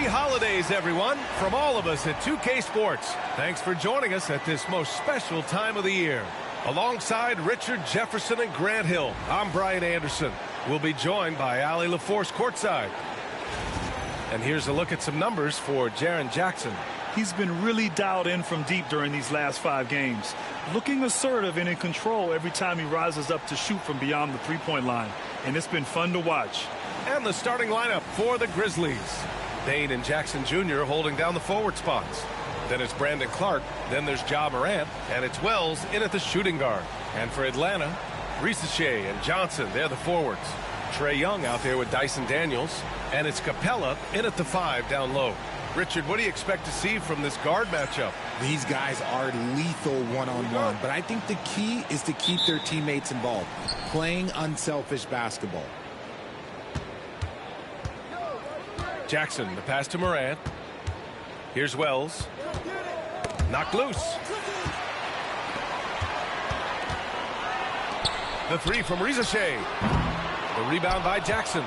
holidays, everyone, from all of us at 2K Sports. Thanks for joining us at this most special time of the year. Alongside Richard Jefferson and Grant Hill, I'm Brian Anderson. We'll be joined by Allie LaForce courtside. And here's a look at some numbers for Jaren Jackson. He's been really dialed in from deep during these last 5 games. Looking assertive and in control every time he rises up to shoot from beyond the three-point line. And it's been fun to watch. And the starting lineup for the Grizzlies. Dane and Jackson Jr. holding down the forward spots. Then it's Brandon Clark. Then there's Ja Morant. And it's Wells in at the shooting guard. And for Atlanta, Risache and Johnson, they're the forwards. Trae Young out there with Dyson Daniels. And it's Capella in at the 5 down low. Richard, what do you expect to see from this guard matchup? These guys are lethal one-on-one, but I think the key is to keep their teammates involved, playing unselfish basketball. Jackson, the pass to Morant. Here's Wells. Knocked loose. The 3 from Risache. The rebound by Jackson.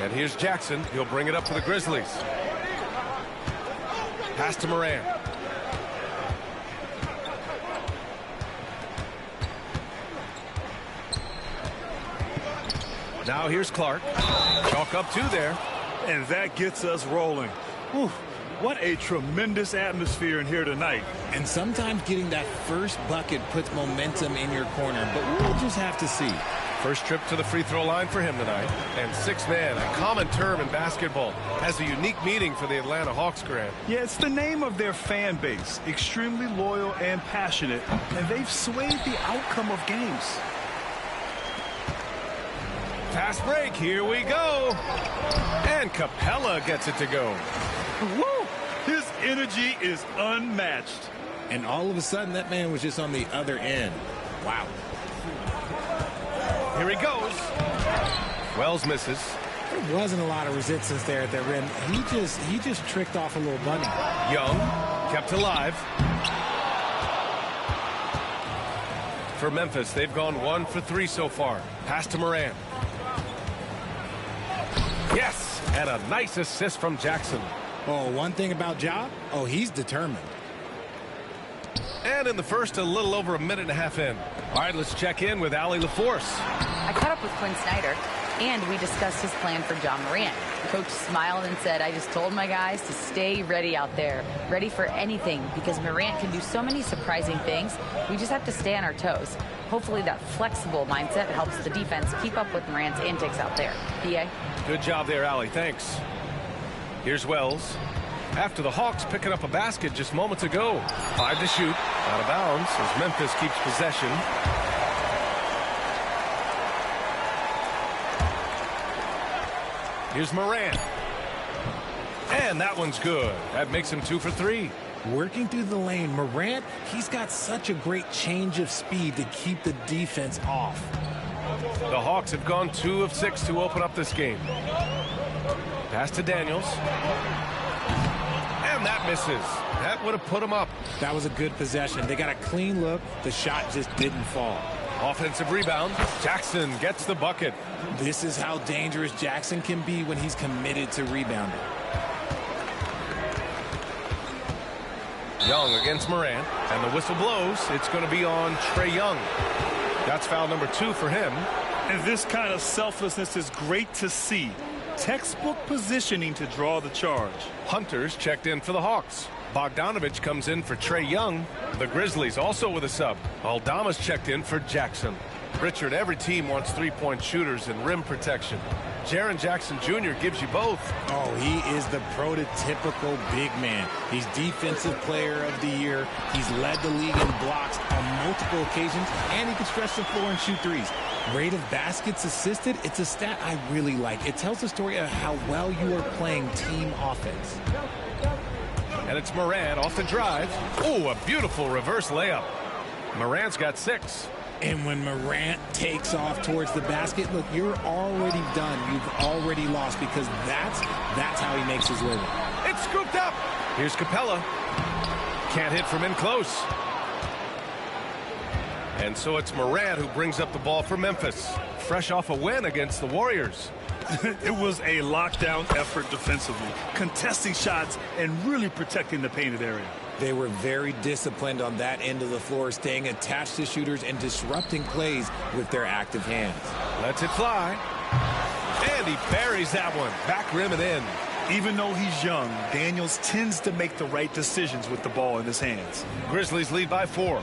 And here's Jackson. He'll bring it up for the Grizzlies. Pass to Morant. Now here's Clark. Chalk up 2 there. And that gets us rolling. Whew, what a tremendous atmosphere in here tonight. And sometimes getting that first bucket puts momentum in your corner, but we'll just have to see. First trip to the free throw line for him tonight. And 6-man, a common term in basketball, has a unique meaning for the Atlanta Hawks, Grant. Yeah, it's the name of their fan base. Extremely loyal and passionate. And they've swayed the outcome of games. Fast break, here we go. And Capella gets it to go. Woo! His energy is unmatched. And all of a sudden, that man was just on the other end. Wow. Here he goes. Wells misses. There wasn't a lot of resistance there at the rim. He just tricked off a little bunny. Young kept alive. For Memphis, they've gone 1 for 3 so far. Pass to Morant. Yes, and a nice assist from Jackson. Oh, one thing about Ja, he's determined. And in the first, a little over a minute and a half in. All right, let's check in with Allie LaForce. I caught up with Quinn Snyder, and we discussed his plan for Ja Morant. The coach smiled and said, I just told my guys to stay ready out there, ready for anything, because Morant can do so many surprising things. We just have to stay on our toes. Hopefully that flexible mindset helps the defense keep up with Morant's antics out there. PA? Good job there, Allie. Thanks. Here's Wells. After the Hawks picking up a basket just moments ago. 5 to shoot. Out of bounds as Memphis keeps possession. Here's Morant. And that one's good. That makes him 2 for 3. Working through the lane, Morant, he's got such a great change of speed to keep the defense off. The Hawks have gone 2 of 6 to open up this game. Pass to Daniels. And that misses. That would have put him up. That was a good possession. They got a clean look. The shot just didn't fall. Offensive rebound. Jackson gets the bucket. This is how dangerous Jackson can be when he's committed to rebounding. Young against Morant. And the whistle blows. It's going to be on Trae Young. That's foul number 2 for him. And this kind of selflessness is great to see. Textbook positioning to draw the charge. Hunter's checked in for the Hawks. Bogdanovich comes in for Trae Young. The Grizzlies also with a sub. Aldama's checked in for Jackson. Richard, every team wants three-point shooters and rim protection. Jaren Jackson Jr. gives you both. Oh, he is the prototypical big man. He's Defensive Player of the Year. He's led the league in blocks on multiple occasions, and he can stretch the floor and shoot threes. Rate of baskets assisted, it's a stat I really like. It tells the story of how well you are playing team offense. And it's Morant off the drive. Oh, a beautiful reverse layup. Morant's got 6. And when Morant takes off towards the basket, look, you're already done. You've already lost because that's how he makes his living. It's scooped up. Here's Capella. Can't hit from in close. And so it's Morant who brings up the ball for Memphis. Fresh off a win against the Warriors. It was a lockdown effort defensively, contesting shots and really protecting the painted area. They were very disciplined on that end of the floor, staying attached to shooters and disrupting plays with their active hands. Lets it fly. And he buries that one. Back rim and in. Even though he's young, Daniels tends to make the right decisions with the ball in his hands. Grizzlies lead by 4.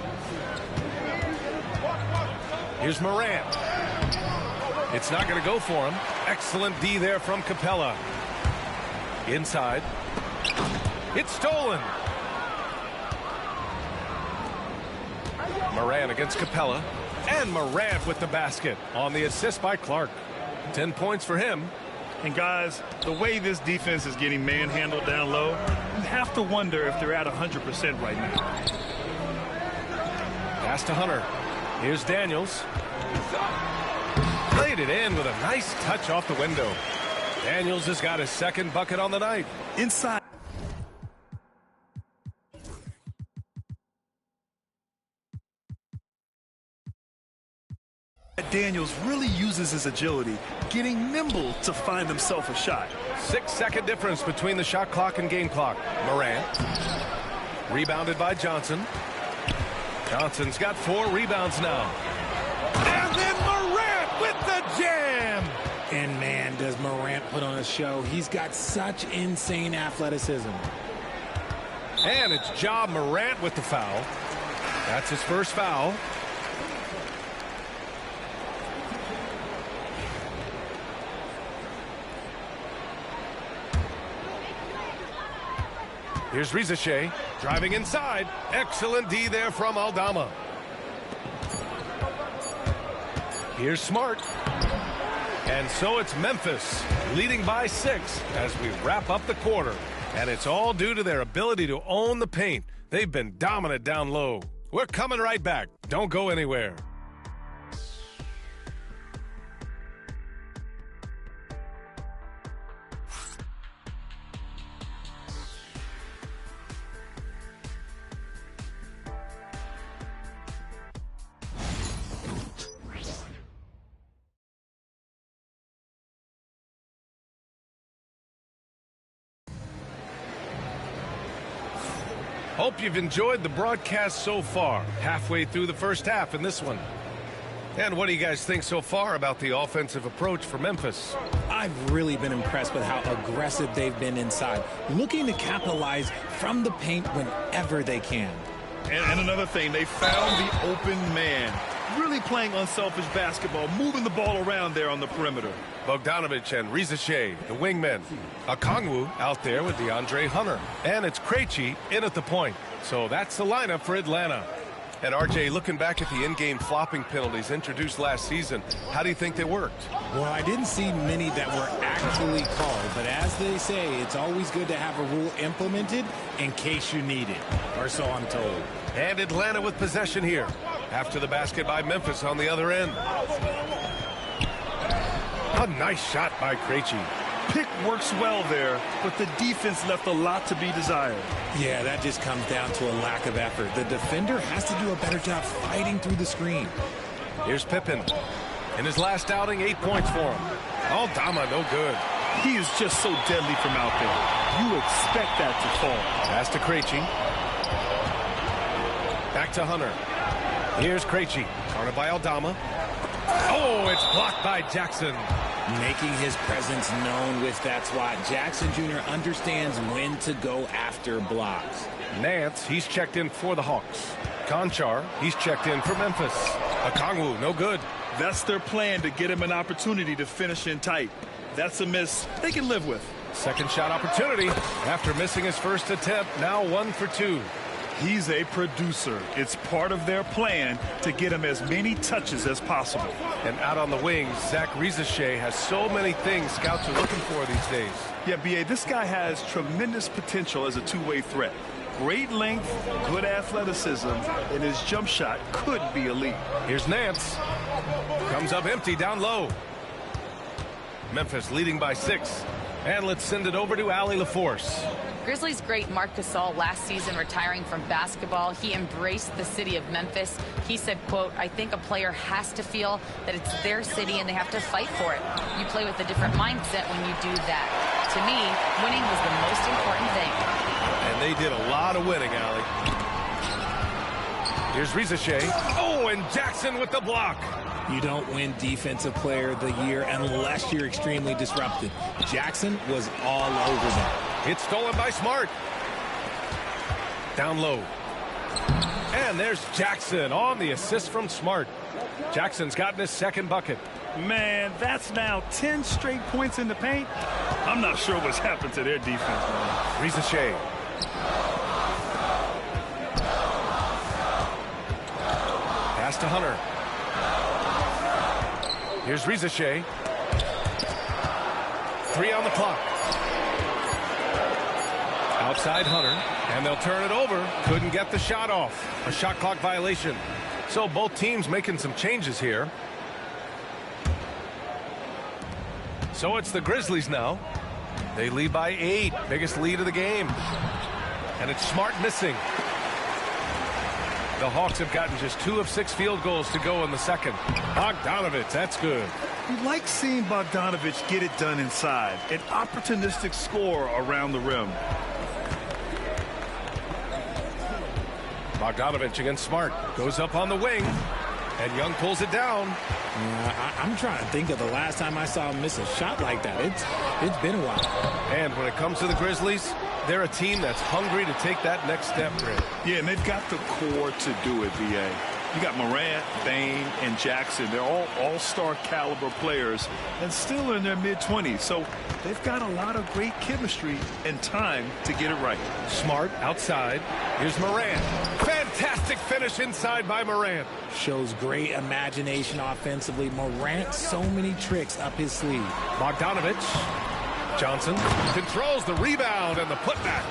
Here's Morant. It's not going to go for him. Excellent D there from Capella. Inside. It's stolen. Morant against Capella. And Morant with the basket on the assist by Clark. 10 points for him. And guys, the way this defense is getting manhandled down low, you have to wonder if they're at 100% right now. Pass to Hunter. Here's Daniels. Played it in with a nice touch off the window. Daniels has got his second bucket on the night. Inside. Daniels really uses his agility, getting nimble to find himself a shot. 6-second difference between the shot clock and game clock. Morant. Rebounded by Johnson. Johnson's got 4 rebounds now. And then Morant with the jam. And man, does Morant put on a show. He's got such insane athleticism. And it's Ja Morant with the foul. That's his first foul. Here's Rizashe driving inside. Excellent D there from Aldama. Here's Smart. And so it's Memphis leading by 6 as we wrap up the quarter. And it's all due to their ability to own the paint. They've been dominant down low. We're coming right back. Don't go anywhere. Hope you've enjoyed the broadcast so far. Halfway through the first half in this one. And what do you guys think so far about the offensive approach for Memphis? I've really been impressed with how aggressive they've been inside, looking to capitalize from the paint whenever they can. And another thing, they found the open man. Really playing unselfish basketball, moving the ball around there on the perimeter. Bogdanovich and Rizashe, the wingmen. Okongwu out there with DeAndre Hunter. And it's Krejci in at the point. So that's the lineup for Atlanta. And RJ, looking back at the in-game flopping penalties introduced last season, how do you think they worked? Well, I didn't see many that were actually called, but as they say, it's always good to have a rule implemented in case you need it, or so I'm told. And Atlanta with possession here after the basket by Memphis on the other end. A nice shot by Krejci. Pick works well there, but the defense left a lot to be desired. Yeah, that just comes down to a lack of effort. The defender has to do a better job fighting through the screen. Here's Pippen. In his last outing, 8 points for him. Aldama, no good. He is just so deadly from out there. You expect that to fall. Pass to Krejci. Back to Hunter. Here's Krejci. Guarded by Aldama. Oh, it's blocked by Jackson. Making his presence known with that swat. Jackson Jr. understands when to go after blocks. Nance, he's checked in for the Hawks. Conchar, he's checked in for Memphis. Okongwu, no good. That's their plan, to get him an opportunity to finish in tight. That's a miss they can live with. Second shot opportunity after missing his first attempt. Now 1 for 2. He's a producer. It's part of their plan to get him as many touches as possible. And out on the wings, Zach Rizashe has so many things scouts are looking for these days. Yeah, B.A., this guy has tremendous potential as a two-way threat. Great length, good athleticism, and his jump shot could be elite. Here's Nance. Comes up empty down low. Memphis leading by 6. And let's send it over to Allie LaForce. Grizzlies great Marc Gasol last season retiring from basketball, he embraced the city of Memphis. He said, quote, "I think a player has to feel that it's their city and they have to fight for it. You play with a different mindset when you do that. To me, winning was the most important thing." And they did a lot of winning, Allie. Here's Rizachet. Oh, and Jackson with the block. You don't win Defensive Player of the Year unless you're extremely disrupted. Jackson was all over that. It's stolen by Smart. Down low. And there's Jackson on the assist from Smart. Jackson's gotten his second bucket. Man, that's now 10 straight points in the paint. I'm not sure what's happened to their defense, man. Rizachet. Pass to Hunter. Here's Rizachet. 3 on the clock. Outside Hunter, and they'll turn it over. Couldn't get the shot off. A shot clock violation. So both teams making some changes here. So it's the Grizzlies now. They lead by 8. Biggest lead of the game. And it's Smart missing. The Hawks have gotten just 2 of 6 field goals to go in the second. Bogdanovich, that's good. You like seeing Bogdanovich get it done inside. An opportunistic score around the rim. Bogdanovich against Smart. Goes up on the wing. And Young pulls it down. I'm trying to think of the last time I saw him miss a shot like that. It's been a while. And when it comes to the Grizzlies, they're a team that's hungry to take that next step, Rick. Yeah, and they've got the core to do it, B.A. You got Morant, Bane, and Jackson. They're all all-star caliber players and still in their mid-20s. So they've got a lot of great chemistry and time to get it right. Smart outside. Here's Morant. Fantastic finish inside by Morant. Shows great imagination offensively. Morant, so many tricks up his sleeve. Bogdanovich. Johnson controls the rebound and the putback.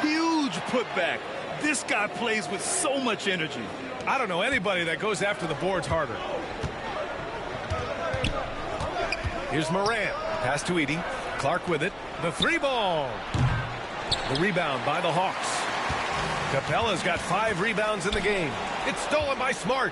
Huge putback. This guy plays with so much energy. I don't know anybody that goes after the boards harder. Here's Morant. Pass to Edey. Clark with it. The 3-ball. The rebound by the Hawks. Capella's got 5 rebounds in the game. It's stolen by Smart.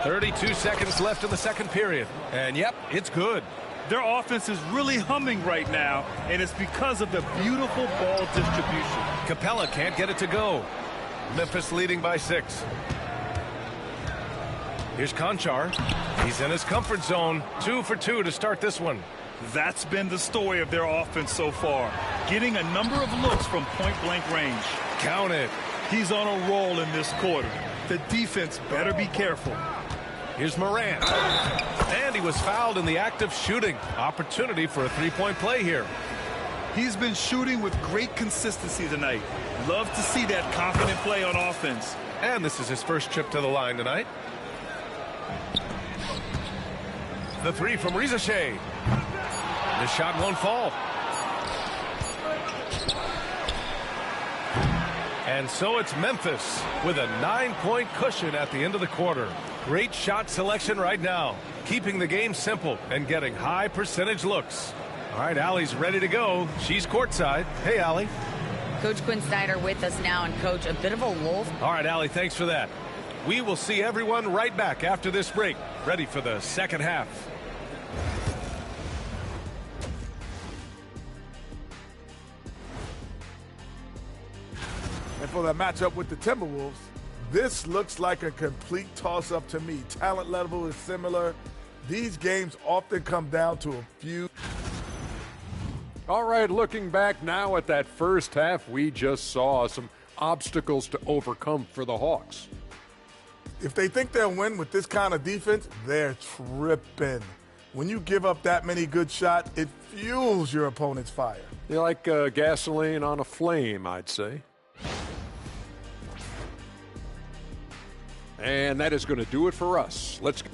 32 seconds left in the second period. And yep, it's good. Their offense is really humming right now, and it's because of the beautiful ball distribution. Capella can't get it to go. Memphis leading by 6. Here's Conchar. He's in his comfort zone. 2 for 2 to start this one. That's been the story of their offense so far. Getting a number of looks from point-blank range. Count it. He's on a roll in this quarter. The defense better be careful. Here's Morant. And he was fouled in the act of shooting. Opportunity for a 3-point play here. He's been shooting with great consistency tonight. Love to see that confident play on offense. And this is his first trip to the line tonight. The 3 from Rizachet. The shot won't fall. And so it's Memphis with a 9-point cushion at the end of the quarter. Great shot selection right now, keeping the game simple and getting high percentage looks. All right, Allie's ready to go. She's courtside. Hey, Allie. Coach Quinn Snyder with us now, and Coach, a bit of a lull. All right, Allie, thanks for that. We will see everyone right back after this break, ready for the second half. And for the matchup with the Timberwolves, this looks like a complete toss-up to me. Talent level is similar. These games often come down to a few. All right, looking back now at that first half, we just saw some obstacles to overcome for the Hawks. If they think they'll win with this kind of defense, they're tripping. When you give up that many good shots, it fuels your opponent's fire. They're like gasoline on a flame, I'd say. And that is going to do it for us. Let's go.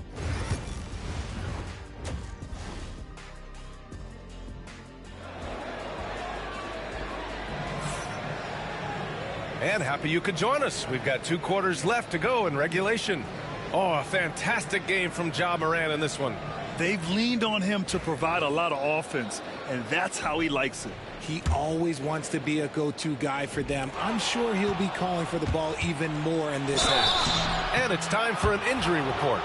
And happy you could join us. We've got 2 quarters left to go in regulation. Oh, a fantastic game from Ja Morant in this one. They've leaned on him to provide a lot of offense, and that's how he likes it. He always wants to be a go-to guy for them. I'm sure he'll be calling for the ball even more in this half. And it's time for an injury report.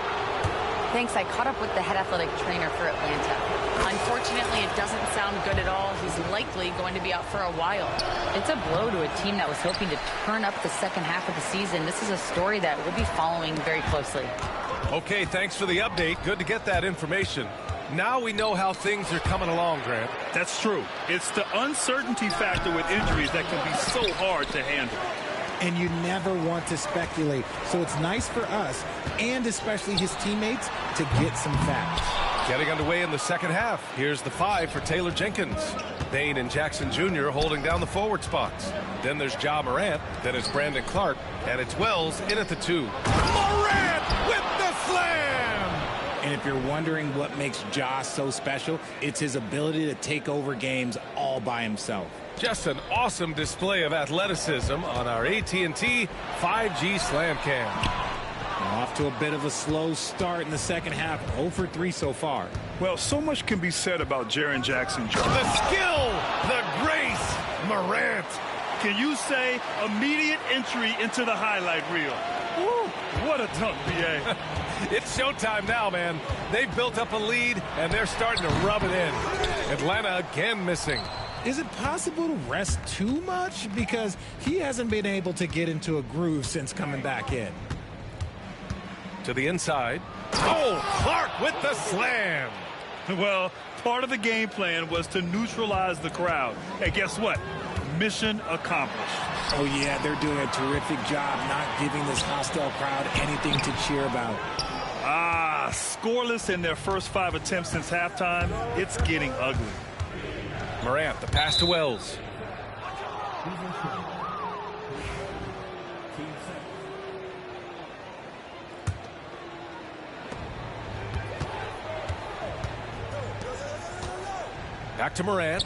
Thanks. I caught up with the head athletic trainer for Atlanta. Unfortunately, it doesn't sound good at all. He's likely going to be out for a while. It's a blow to a team that was hoping to turn up the second half of the season. This is a story that we'll be following very closely. Okay, thanks for the update. Good to get that information. Now we know how things are coming along, Grant. That's true. It's the uncertainty factor with injuries that can be so hard to handle. And you never want to speculate. So it's nice for us, and especially his teammates, to get some facts. Getting underway in the second half. Here's the 5 for Taylor Jenkins. Dane and Jackson Jr. holding down the forward spots. Then there's Ja Morant. Then it's Brandon Clark. And it's Wells in at the 2. Morant with the slam! And if you're wondering what makes Ja so special, it's his ability to take over games all by himself. Just an awesome display of athleticism on our AT&T 5G Slam Cam. Off to a bit of a slow start in the second half. 0 for 3 so far. Well, so much can be said about Jaren Jackson Jr. The skill, the grace, Morant. Can you say immediate entry into the highlight reel? Woo, what a dunk, B.A. It's showtime now, man. They've built up a lead, and they're starting to rub it in. Atlanta again missing. Is it possible to rest too much? Because he hasn't been able to get into a groove since coming back in. To the inside. Oh, Clark with the slam. Well, part of the game plan was to neutralize the crowd. And guess what? Mission accomplished. Oh, yeah, they're doing a terrific job not giving this hostile crowd anything to cheer about. Scoreless in their first 5 attempts since halftime. It's getting ugly. Morant, the pass to Wells. Back to Morant.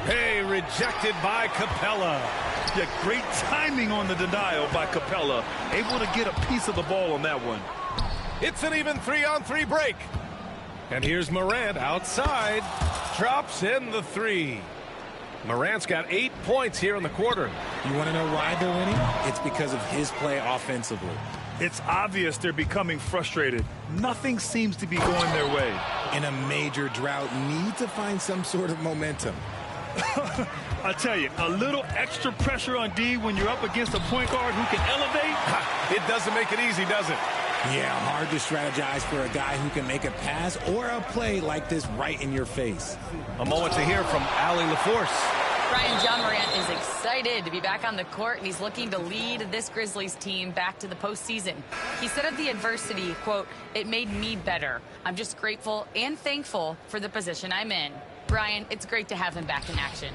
Hey, rejected by Capella. Yeah, great timing on the denial by Capella. Able to get a piece of the ball on that one. It's an even 3-on-3 break. And here's Morant outside. Drops in the 3. Morant's got 8 points here in the quarter. You want to know why they're winning? It's because of his play offensively. It's obvious they're becoming frustrated. Nothing seems to be going their way. In a major drought, need to find some sort of momentum. I tell you, a little extra pressure on D when you're up against a point guard who can elevate. It doesn't make it easy, does it? Yeah, hard to strategize for a guy who can make a pass or a play like this right in your face. A moment to hear from Allie LaForce. Brian, Ja Morant is excited to be back on the court, and he's looking to lead this Grizzlies team back to the postseason. He said of the adversity, quote, "It made me better. I'm just grateful and thankful for the position I'm in." Brian, it's great to have him back in action.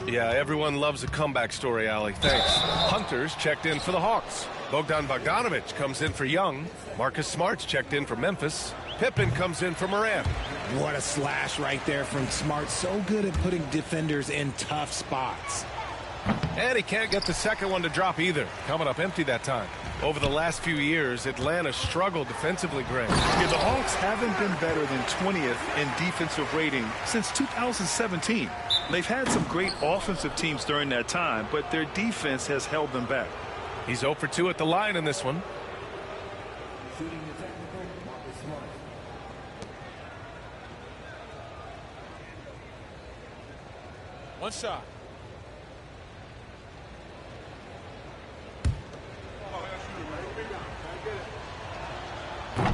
Yeah, everyone loves a comeback story, Allie. Thanks. Hunters checked in for the Hawks. Bogdan Bogdanovic comes in for Young. Marcus Smart's checked in for Memphis. Pippen comes in for Morant. What a slash right there from Smart. So good at putting defenders in tough spots. And he can't get the second one to drop either. Coming up empty that time. Over the last few years, Atlanta struggled defensively, Greg. Yeah, the Hawks haven't been better than 20th in defensive rating since 2017. They've had some great offensive teams during that time, but their defense has held them back. He's 0 for 2 at the line in this one. One shot.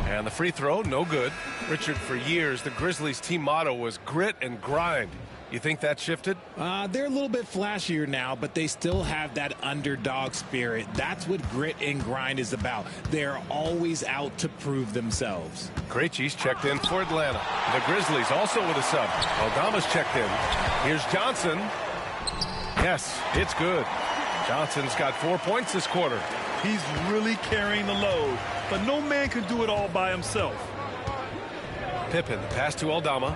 And the free throw, no good. Richard, for years, the Grizzlies team motto was grit and grind. You think that shifted? They're a little bit flashier now, but they still have that underdog spirit. That's what grit and grind is about. They're always out to prove themselves. Krejci's checked in for Atlanta. The Grizzlies also with a sub. Aldama's checked in. Here's Johnson. Yes, it's good. Johnson's got 4 points this quarter. He's really carrying the load, but no man can do it all by himself. Pippen, the pass to Aldama.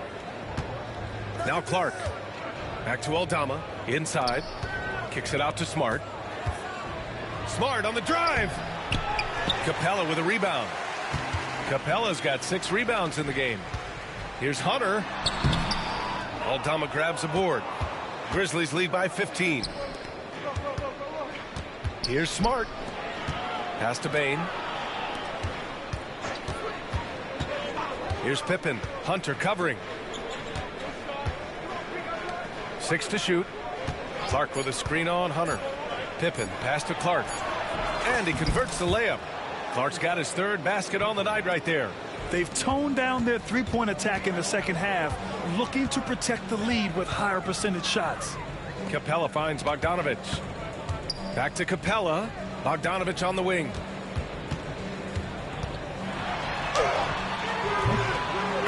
Now Clark. Back to Aldama. Inside. Kicks it out to Smart. Smart on the drive. Capella with a rebound. Capella's got 6 rebounds in the game. Here's Hunter. Aldama grabs the board. Grizzlies lead by 15. Here's Smart. Pass to Bain. Here's Pippen. Hunter covering. 6 to shoot. Clark with a screen on Hunter. Pippen pass to Clark. And he converts the layup. Clark's got his 3rd basket on the night right there. They've toned down their three-point attack in the second half, looking to protect the lead with higher percentage shots. Capella finds Bogdanovich. Back to Capella. Bogdanovich on the wing.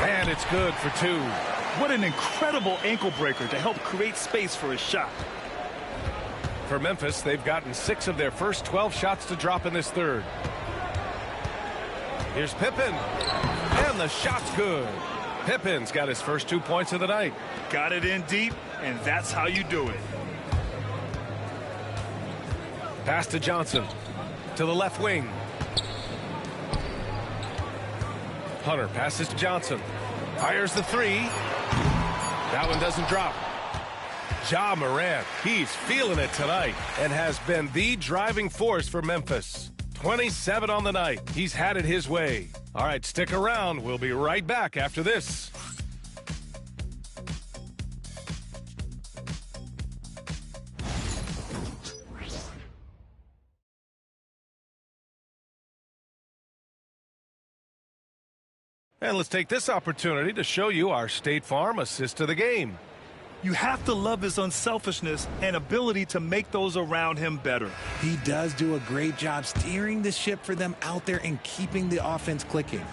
And it's good for 2. What an incredible ankle breaker to help create space for his shot. For Memphis, they've gotten 6 of their first 12 shots to drop in this 3rd. Here's Pippen. And the shot's good. Pippen's got his first 2 points of the night. Got it in deep, and that's how you do it. Pass to Johnson. To the left wing. Hunter passes to Johnson. Fires the 3. That one doesn't drop. Ja Morant, he's feeling it tonight and has been the driving force for Memphis. 27 on the night. He's had it his way. All right, stick around. We'll be right back after this. And let's take this opportunity to show you our State Farm assist of the game. You have to love his unselfishness and ability to make those around him better. He does do a great job steering the ship for them out there and keeping the offense clicking.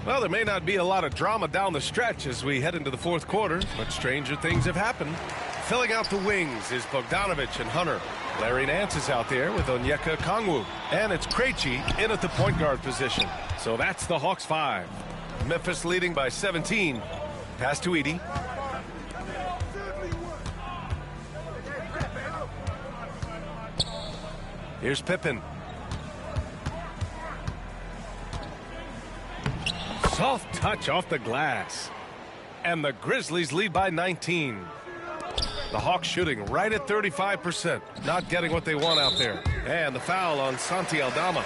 Well, there may not be a lot of drama down the stretch as we head into the 4th quarter, but stranger things have happened. Filling out the wings is Bogdanovich and Hunter. Larry Nance is out there with Onyeka Okongwu. And it's Krejci in at the point guard position. So that's the Hawks 5. Memphis leading by 17. Pass to Edey. Here's Pippen. Soft touch off the glass. And the Grizzlies lead by 19. The Hawks shooting right at 35%. Not getting what they want out there. And the foul on Santi Aldama.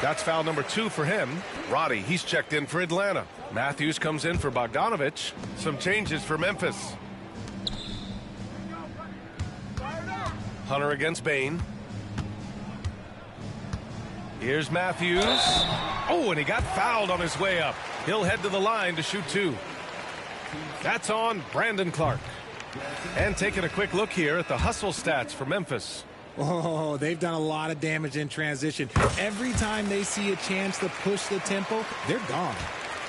That's foul number 2 for him. Roddy, he's checked in for Atlanta. Matthews comes in for Bogdanovich. Some changes for Memphis. Hunter against Bain. Here's Matthews. Oh, and he got fouled on his way up. He'll head to the line to shoot 2. That's on Brandon Clark. And taking a quick look here at the hustle stats for Memphis. Oh, they've done a lot of damage in transition. Every time they see a chance to push the tempo, they're gone.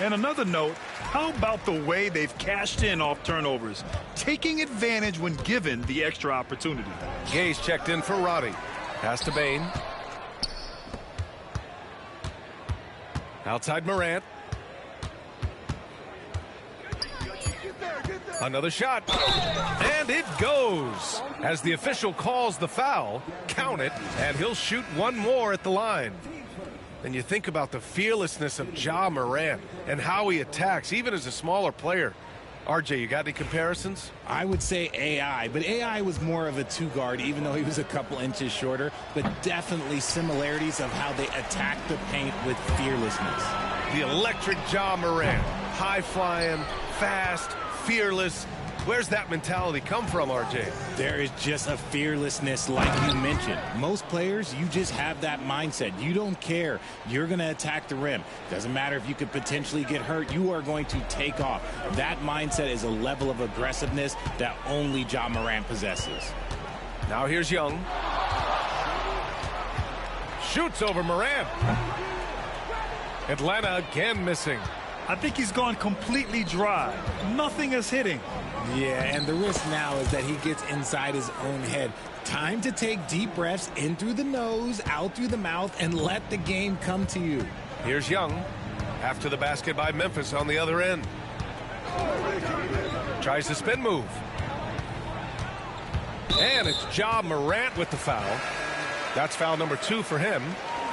And another note, how about the way they've cashed in off turnovers, taking advantage when given the extra opportunity. Gay's checked in for Roddy. Pass to Bain. Outside Morant. Another shot. And it goes. As the official calls the foul, count it, and he'll shoot one more at the line. And you think about the fearlessness of Ja Morant and how he attacks, even as a smaller player. RJ, you got any comparisons? I would say AI, but AI was more of a 2-guard, even though he was a couple inches shorter, but definitely similarities of how they attack the paint with fearlessness. The electric Ja Morant, high-flying, fast, fearless. Where's that mentality come from, RJ? There is just a fearlessness like you mentioned. Most players, you just have that mindset. You don't care. You're going to attack the rim. Doesn't matter if you could potentially get hurt. You are going to take off. That mindset is a level of aggressiveness that only Ja Morant possesses. Now here's Young. Shoots over Morant. Atlanta again missing. I think he's gone completely dry. Nothing is hitting. Yeah, and the risk now is that he gets inside his own head. Time to take deep breaths in through the nose, out through the mouth, and let the game come to you. Here's Young. After the basket by Memphis on the other end. Tries the spin move. And it's Ja Morant with the foul. That's foul number 2 for him.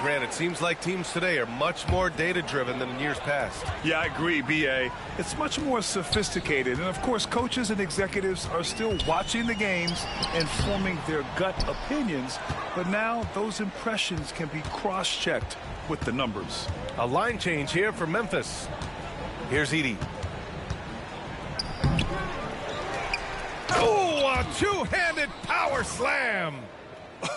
Granted, it seems like teams today are much more data-driven than in years past. Yeah, I agree, B.A. It's much more sophisticated. And, of course, coaches and executives are still watching the games and forming their gut opinions. But now those impressions can be cross-checked with the numbers. A line change here for Memphis. Here's Edey. Oh, a two-handed power slam.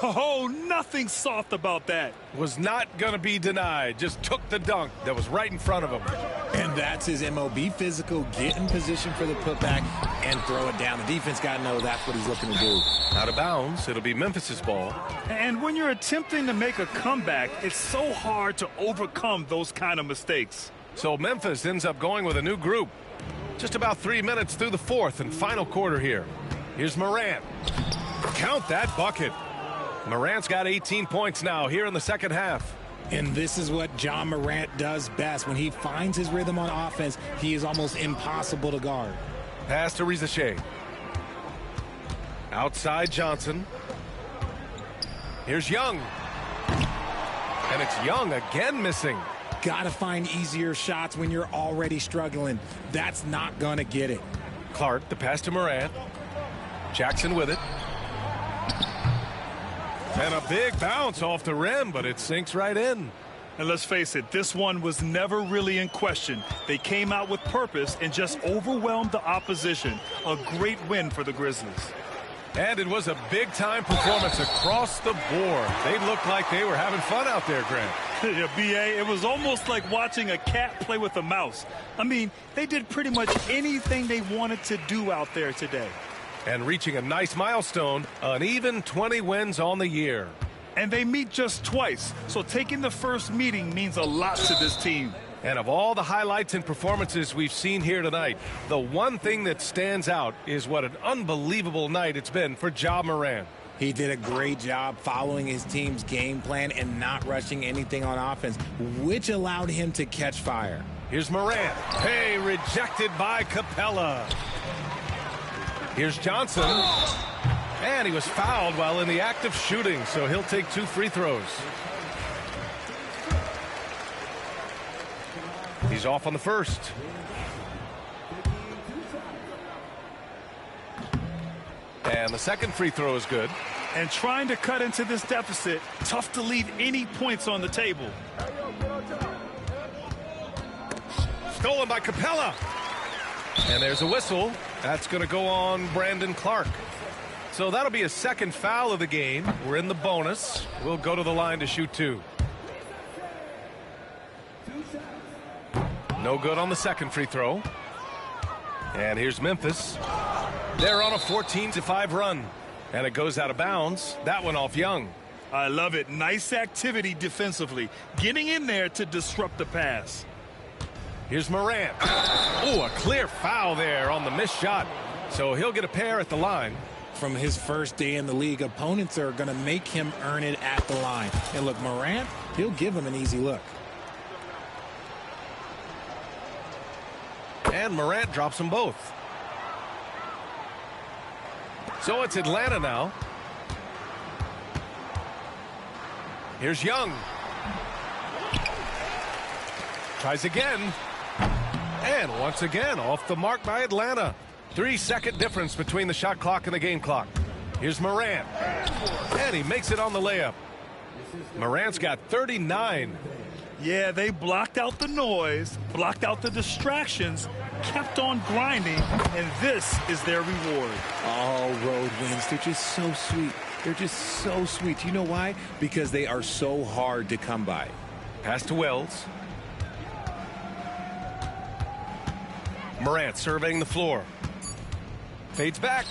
Oh, nothing soft about that. Was not going to be denied. Just took the dunk that was right in front of him. And that's his MO. Be physical, get in position for the putback, and throw it down. The defense got to know that's what he's looking to do. Out of bounds. It'll be Memphis's ball. And when you're attempting to make a comeback, it's so hard to overcome those kind of mistakes. So Memphis ends up going with a new group. Just about 3 minutes through the fourth and final quarter here. Here's Morant. Count that bucket. Morant's got 18 points now here in the second half. And this is what John Morant does best. When he finds his rhythm on offense, he is almost impossible to guard. Pass to Rizachet. Outside Johnson. Here's Young. And it's Young again missing. Got to find easier shots when you're already struggling. That's not going to get it. Clark, the pass to Morant. Jackson with it. And a big bounce off the rim, but it sinks right in. And let's face it, this one was never really in question. They came out with purpose and just overwhelmed the opposition. A great win for the Grizzlies. And it was a big-time performance across the board. They looked like they were having fun out there, Grant. Yeah, B.A., it was almost like watching a cat play with a mouse. I mean, they did pretty much anything they wanted to do out there today. And reaching a nice milestone, an even 20 wins on the year. And they meet just twice, so taking the first meeting means a lot to this team. And of all the highlights and performances we've seen here tonight, the one thing that stands out is what an unbelievable night it's been for Ja Morant. He did a great job following his team's game plan and not rushing anything on offense, which allowed him to catch fire. Here's Morant. Hey, rejected by Capella. Here's Johnson. And he was fouled while in the act of shooting, so he'll take 2 free throws. He's off on the first. And the second free throw is good. And trying to cut into this deficit, tough to leave any points on the table. Stolen by Capella. And there's a whistle. That's going to go on Brandon Clark. So that'll be a second foul of the game. We're in the bonus. We'll go to the line to shoot 2. No good on the second free throw. And here's Memphis. They're on a 14-5 run. And it goes out of bounds. That one off Young. I love it. Nice activity defensively. Getting in there to disrupt the pass. Here's Morant. Oh, a clear foul there on the missed shot. So he'll get a pair at the line. From his first day in the league, opponents are going to make him earn it at the line. And look, Morant, he'll give him an easy look. And Morant drops them both. So it's Atlanta now. Here's Young. Tries again. And once again, off the mark by Atlanta. 3-second difference between the shot clock and the game clock. Here's Morant. And he makes it on the layup. Morant's got 39. Yeah, they blocked out the noise, blocked out the distractions, kept on grinding, and this is their reward. All road wins. They're just so sweet. They're just so sweet. You know why? Because they are so hard to come by. Pass to Wells. Morant surveying the floor. Fades back.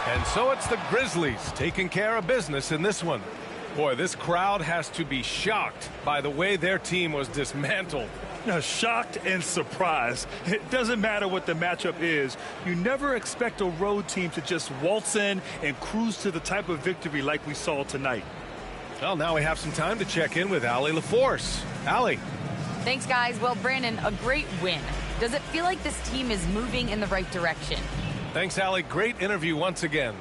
And so it's the Grizzlies taking care of business in this one. Boy, this crowd has to be shocked by the way their team was dismantled. Shocked and surprised. It doesn't matter what the matchup is. You never expect a road team to just waltz in and cruise to the type of victory like we saw tonight. Well, now we have some time to check in with Allie LaForce. Allie. Thanks, guys. Well, Brandon, a great win. Does it feel like this team is moving in the right direction? Thanks, Allie. Great interview once again.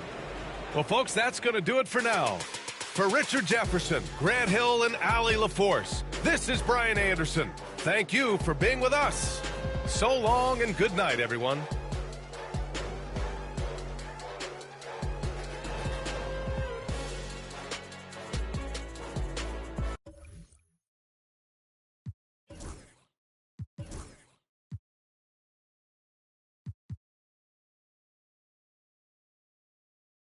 Well, folks, that's going to do it for now. For Richard Jefferson, Grant Hill, and Allie LaForce, this is Brian Anderson. Thank you for being with us. So long and good night, everyone.